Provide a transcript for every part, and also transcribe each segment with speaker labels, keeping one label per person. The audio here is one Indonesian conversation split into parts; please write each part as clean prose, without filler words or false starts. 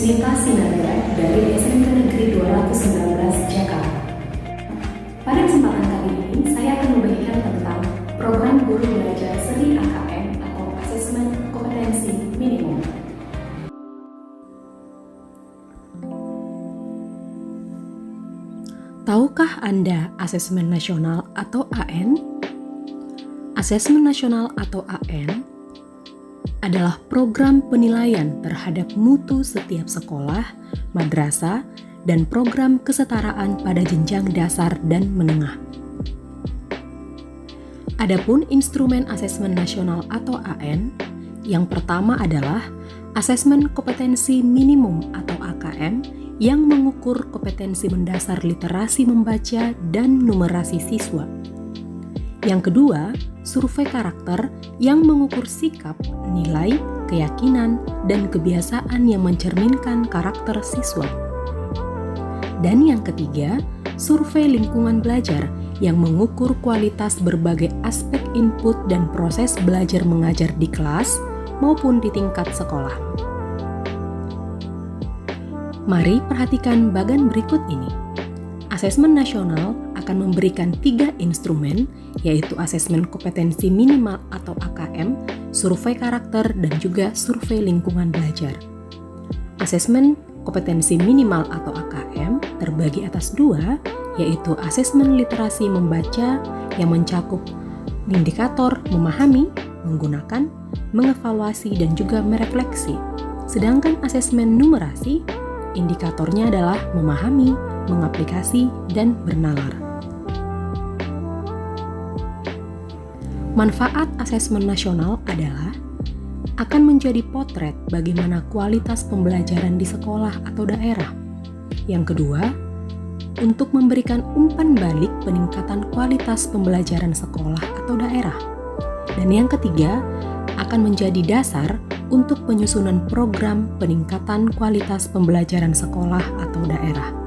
Speaker 1: Sinta Sinaga dari SMK Negeri 219 Jakarta. Pada kesempatan kali ini, saya akan membagikan tentang program guru belajar seri AKM atau Asesmen Kompetensi Minimum.
Speaker 2: Tahukah Anda Asesmen Nasional atau AN? Asesmen Nasional atau AN adalah program penilaian terhadap mutu setiap sekolah, madrasah, dan program kesetaraan pada jenjang dasar dan menengah. Adapun instrumen asesmen nasional atau AN, yang pertama adalah Asesmen Kompetensi Minimum atau AKM yang mengukur kompetensi mendasar literasi membaca dan numerasi siswa. Yang kedua, survei karakter yang mengukur sikap, nilai, keyakinan, dan kebiasaan yang mencerminkan karakter siswa. Dan yang ketiga, survei lingkungan belajar yang mengukur kualitas berbagai aspek input dan proses belajar mengajar di kelas maupun di tingkat sekolah. Mari perhatikan bagan berikut ini. Asesmen nasional akan memberikan 3 instrumen, yaitu asesmen kompetensi minimal atau AKM, survei karakter, dan juga survei lingkungan belajar. Asesmen kompetensi minimal atau AKM terbagi atas 2, yaitu asesmen literasi membaca yang mencakup indikator memahami, menggunakan, mengevaluasi, dan juga merefleksi. Sedangkan asesmen numerasi, indikatornya adalah memahami, mengaplikasi, dan bernalar. Manfaat asesmen nasional adalah akan menjadi potret bagaimana kualitas pembelajaran di sekolah atau daerah. Yang kedua, untuk memberikan umpan balik peningkatan kualitas pembelajaran sekolah atau daerah. Dan yang ketiga, akan menjadi dasar untuk penyusunan program peningkatan kualitas pembelajaran sekolah atau daerah.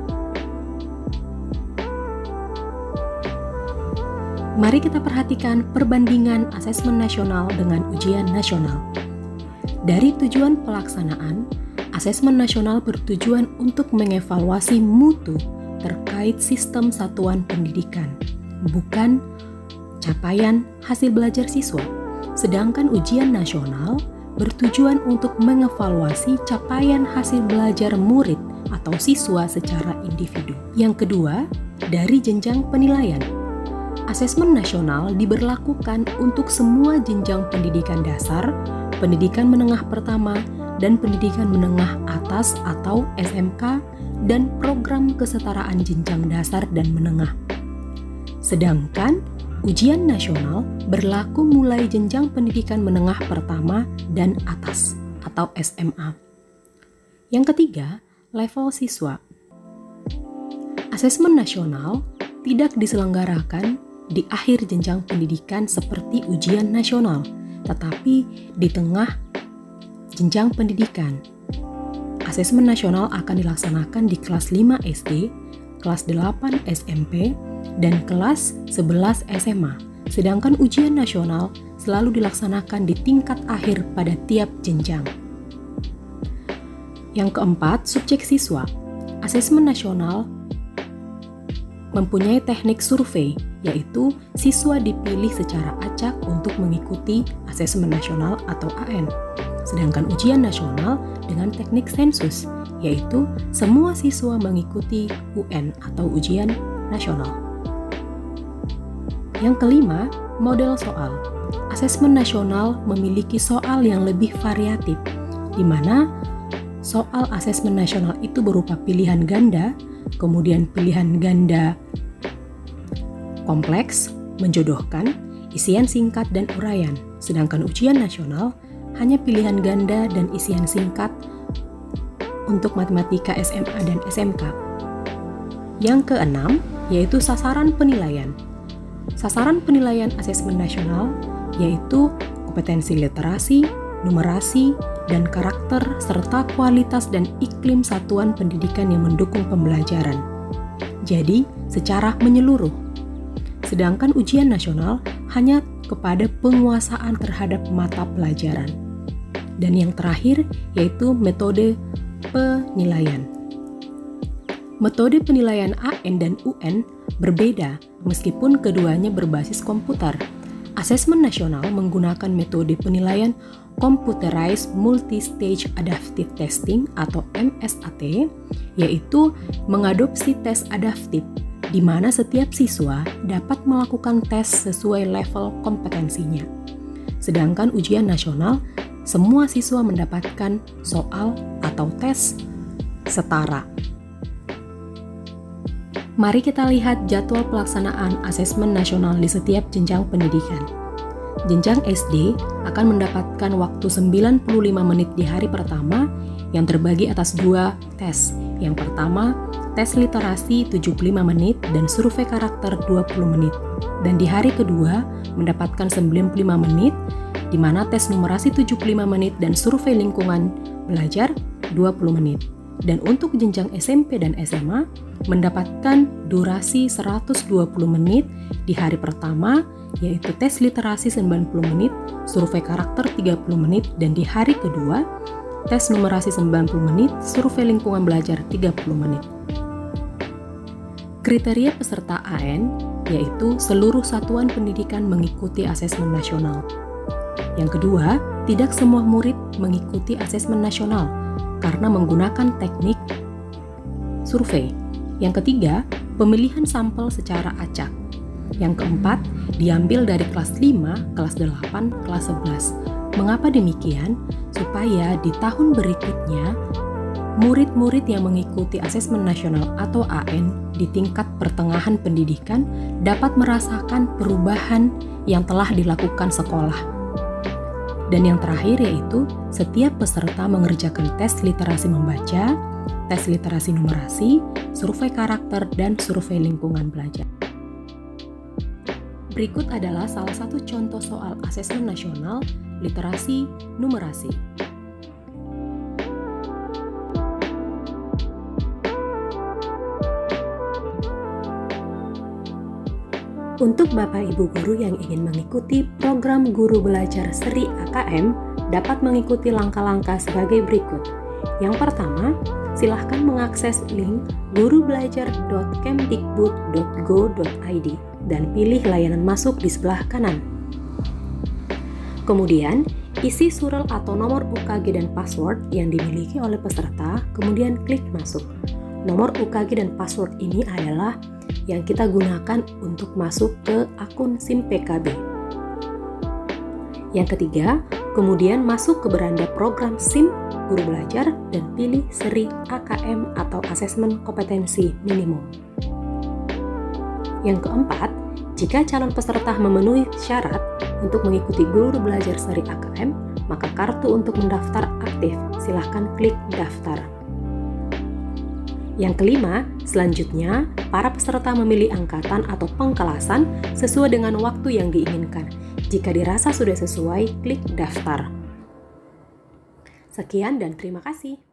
Speaker 2: Mari kita perhatikan perbandingan asesmen nasional dengan ujian nasional. Dari tujuan pelaksanaan, asesmen nasional bertujuan untuk mengevaluasi mutu terkait sistem satuan pendidikan, bukan capaian hasil belajar siswa. Sedangkan ujian nasional bertujuan untuk mengevaluasi capaian hasil belajar murid atau siswa secara individu. Yang kedua, dari jenjang penilaian. Asesmen nasional diberlakukan untuk semua jenjang pendidikan dasar, pendidikan menengah pertama, dan pendidikan menengah atas atau SMK, dan program kesetaraan jenjang dasar dan menengah. Sedangkan ujian nasional berlaku mulai jenjang pendidikan menengah pertama dan atas atau SMA. Yang ketiga, level siswa. Asesmen nasional tidak diselenggarakan di akhir jenjang pendidikan seperti ujian nasional, tetapi di tengah jenjang pendidikan. Asesmen nasional akan dilaksanakan di kelas 5 SD, kelas 8 SMP, dan kelas 11 SMA. Sedangkan ujian nasional selalu dilaksanakan di tingkat akhir pada tiap jenjang. Yang keempat, subjek siswa. Asesmen nasional mempunyai teknik survei, yaitu siswa dipilih secara acak untuk mengikuti asesmen nasional atau AN. Sedangkan ujian nasional dengan teknik sensus, yaitu semua siswa mengikuti UN atau ujian nasional. Yang kelima, model soal. Asesmen nasional memiliki soal yang lebih variatif, di mana soal asesmen nasional itu berupa pilihan ganda, kemudian pilihan ganda kompleks, menjodohkan, isian singkat, dan uraian. Sedangkan ujian nasional hanya pilihan ganda dan isian singkat untuk matematika SMA dan SMK. Yang keenam, yaitu sasaran penilaian. Sasaran penilaian asesmen nasional yaitu kompetensi literasi, numerasi, dan karakter, serta kualitas dan iklim satuan pendidikan yang mendukung pembelajaran. Jadi, secara menyeluruh. Sedangkan ujian nasional hanya kepada penguasaan terhadap mata pelajaran. Dan yang terakhir yaitu metode penilaian. Metode penilaian AN dan UN berbeda meskipun keduanya berbasis komputer. Asesmen nasional menggunakan metode penilaian Computerized Multi-Stage Adaptive Testing atau MSAT, yaitu mengadopsi tes adaptif, di mana setiap siswa dapat melakukan tes sesuai level kompetensinya. Sedangkan ujian nasional, semua siswa mendapatkan soal atau tes setara. Mari kita lihat jadwal pelaksanaan asesmen nasional di setiap jenjang pendidikan. Jenjang SD akan mendapatkan waktu 95 menit di hari pertama yang terbagi atas 2 tes. Yang pertama, tes literasi 75 menit dan survei karakter 20 menit. Dan di hari kedua mendapatkan 95 menit, di mana tes numerasi 75 menit dan survei lingkungan belajar 20 menit. Dan untuk jenjang SMP dan SMA mendapatkan durasi 120 menit di hari pertama, yaitu tes literasi 90 menit, survei karakter 30 menit, dan di hari kedua, tes numerasi 90 menit, survei lingkungan belajar 30 menit. Kriteria peserta AN yaitu seluruh satuan pendidikan mengikuti asesmen nasional. Yang kedua, tidak semua murid mengikuti asesmen nasional karena menggunakan teknik survei. Yang ketiga, pemilihan sampel secara acak. Yang keempat, diambil dari kelas 5, kelas 8, kelas 11. Mengapa demikian? Supaya di tahun berikutnya, murid-murid yang mengikuti asesmen nasional atau AN di tingkat pertengahan pendidikan dapat merasakan perubahan yang telah dilakukan sekolah. Dan yang terakhir yaitu setiap peserta mengerjakan tes literasi membaca, tes literasi numerasi, survei karakter, dan survei lingkungan belajar. Berikut adalah salah satu contoh soal asesmen nasional literasi numerasi. Untuk Bapak Ibu Guru yang ingin mengikuti program Guru Belajar Seri AKM dapat mengikuti langkah-langkah sebagai berikut. Yang pertama, silahkan mengakses link gurubelajar.kemdikbud.go.id dan pilih layanan masuk di sebelah kanan. Kemudian, isi surel atau nomor UKG dan password yang dimiliki oleh peserta, kemudian klik masuk. Nomor UKG dan password ini adalah yang kita gunakan untuk masuk ke akun SIM PKB. Yang ketiga, kemudian masuk ke beranda program SIM Guru Belajar dan pilih seri AKM atau Asesmen Kompetensi Minimum. Yang keempat, jika calon peserta memenuhi syarat untuk mengikuti Guru Belajar Seri AKM, maka kartu untuk mendaftar aktif. Silahkan klik daftar. Yang kelima, selanjutnya, para peserta memilih angkatan atau pengkelasan sesuai dengan waktu yang diinginkan. Jika dirasa sudah sesuai, klik daftar. Sekian dan terima kasih.